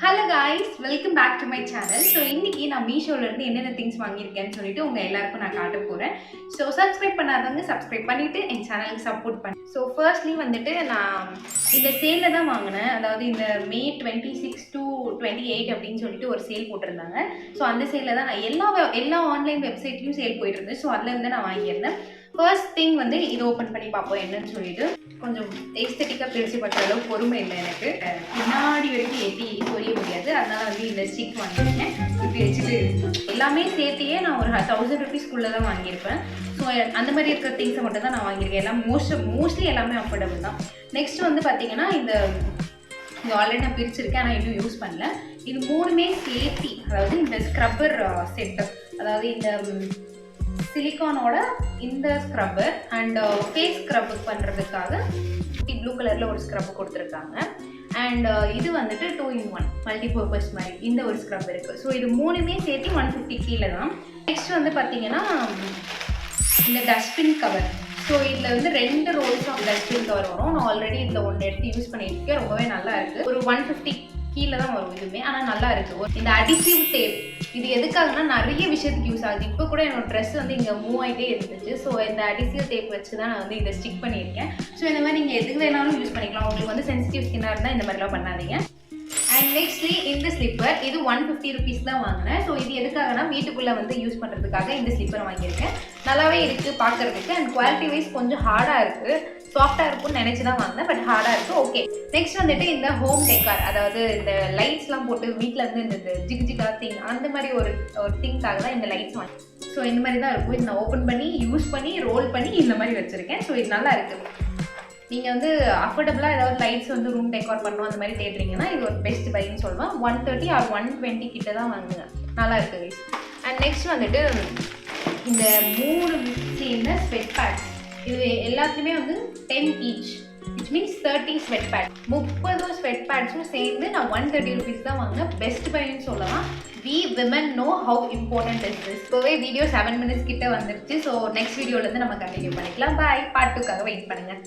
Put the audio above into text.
Hello guys, welcome back to my channel. So இன்னைக்கு நான் மீஷோல இருந்து என்னென்ன things வாங்கியிருக்கேன்னு சொல்லிட்டு உங்க எல்லாருக்கும் நான் காட்ட போறேன். So subscribe பண்ணாதவங்க subscribe பண்ணிட்டு என் சேனலுக்கு சப்போர்ட் பண்ணு. So firstly வந்துட்டு நான் இந்த சேல்ல தான் வாங்கினேன். அதாவது இந்த May 26 to 28 அப்படின்னு சொல்லிட்டு ஒரு சேல் போட்டிருந்தாங்க. ஸோ அந்த சேல்ல தான் நான் எல்லா ஆன்லைன் வெப்சைட்லயும் சேல் போயிட்டு இருந்தேன். ஸோ அதுல இருந்து நான் வாங்கியிருந்தேன். ஃபர்ஸ்ட் திங் வந்து இதை ஓப்பன் பண்ணி பார்ப்போம் என்னன்னு சொல்லிட்டு. கொஞ்சம் எஸ்தட்டிக்காக பிரித்து பண்ணுற அளவுக்கு பொறுமை இல்லை எனக்கு. பின்னாடி வரைக்கும் ஏற்றி சொரிய முடியாது. அதனால வந்து இந்த ஸ்டிக் வாங்கியிருக்கேன். இப்படி வச்சுட்டு எல்லாமே சேர்த்தியே நான் ஒரு 1000 rupeesக்குள்ளே தான் வாங்கியிருப்பேன். ஸோ அந்த மாதிரி இருக்கிற திங்ஸை மட்டும் தான் நான் வாங்கியிருக்கேன். எல்லாம் மோஸ்ட்லி எல்லாமே அஃபோர்டபுள் தான். நெக்ஸ்ட் வந்து பார்த்தீங்கன்னா இது ஆல்ரெடி நான் பிரிச்சிருக்கேன், ஆனால் இன்னும் யூஸ் பண்ணல. இது மூணுமே சேர்த்தி, அதாவது இந்த ஸ்க்ரப்பர் செட்டு, அதாவது இந்த சிலிக்கானோட இந்த ஸ்க்ரப்பர் அண்ட் ஃபேஸ் ஸ்க்ரப் பண்ணுறதுக்காக ப்ளூ கலரில் ஒரு ஸ்க்ரப் கொடுத்துருக்காங்க. அண்ட் இது வந்துட்டு 2-in-1 மல்டிபர்பஸ் மாதிரி இந்த ஒரு ஸ்க்ரப் இருக்குது. ஸோ இது மூணுமே சேர்த்து 150 கீழே தான். நெக்ஸ்ட் வந்து பார்த்தீங்கன்னா இந்த டஸ்ட்பின் கவர். ஸோ இதில் வந்து 2 ரோல்ஸ் ஆஃப் டஸ்ட்பின் கவர் வரும். நான் ஆல்ரெடி இதில் ஒன்று எடுத்து யூஸ் பண்ணியிருக்கேன். ரொம்பவே நல்லா இருக்குது. ஒரு 150 கீழே தான் வரும் இதுவுமே, ஆனால் நல்லா இருக்குது. இந்த அடிசிவ் டேப் இது எதுக்காகனா நிறைய விஷயத்துக்கு யூஸ் ஆகுது. இப்போ கூட என்னோட ட்ரெஸ் வந்து இங்கே மூவ் ஆகிட்டே இருந்துச்சு. ஸோ இந்த அடிசிவ் டேப் வச்சு தான் நான் வந்து இதை ஸ்டிக் பண்ணியிருக்கேன். ஸோ இந்த மாதிரி நீங்கள் எதுக்கு வேணாலும் யூஸ் பண்ணிக்கலாம். உங்களுக்கு வந்து சென்சிட்டிவ் ஸ்கின்னாக இருந்தால் இந்த மாதிரிலாம் பண்ணாதீங்க. அண்ட் நெக்ஸ்ட்லி இந்த ஸ்லிப்பர், இது 150 rupees தான் வாங்கினேன். ஸோ இது எதுக்காகனா வீட்டுக்குள்ளே வந்து யூஸ் பண்ணுறதுக்காக இந்த ஸ்லிப்பர் வாங்கியிருக்கேன். நல்லாவே இருக்குது பார்க்குறதுக்கு. அண்ட் குவாலிட்டி வைஸ் கொஞ்சம் ஹார்டாக இருக்குது, சாஃப்டாக இருக்கும்னு நினச்சி தான் வாங்கினேன். பட் ஹார்டாக இருக்குது. ஓகே. நெக்ஸ்ட் வந்துட்டு இந்த ஹோம் டெக்கார், அதாவது இந்த லைட்ஸ்லாம் போட்டு வீட்டில் வந்து இந்த ஜிகா திங் அந்த மாதிரி ஒரு திங்காக தான் இந்த லைட்ஸ் வாங்கி. ஸோ இந்த மாதிரி தான் இருக்கும். இது நான் ஓப்பன் பண்ணி யூஸ் பண்ணி ரோல் பண்ணி இந்த மாதிரி வச்சுருக்கேன். ஸோ இது நல்லா இருக்குது. நீங்கள் வந்து அஃபோர்டபுளாக ஏதாவது லைட்ஸ் வந்து ரூம் டெக்கார் பண்ணணும் அந்த மாதிரி தேடுறீங்கன்னா இது ஒரு பெஸ்ட் பைன்னு சொல்லுவேன். 130 or 120 கிட்ட தான் வாங்குங்க. நல்லா இருக்குது. அண்ட் நெக்ஸ்ட் வந்துட்டு இந்த 3 சேர்ந்த ஸ்வெட் பேட்ஸ். இது எல்லாத்துலேயுமே வந்து 10 each, which means 30 sweat pad. 30 sweat பேட்ஸும் சேர்ந்து நான் 130 rupees தான் வாங்கினேன். பெஸ்ட் பைன்னு சொல்லலாம். We women know how important is this. இப்போவே வீடியோ 7 minutes கிட்ட வந்துருச்சு. ஸோ நெக்ஸ்ட் வீடியோலேருந்து நம்ம கண்டினியூ பண்ணிக்கலாம். பாய். பார்ட் 2க்காக வெயிட் பண்ணுங்கள்.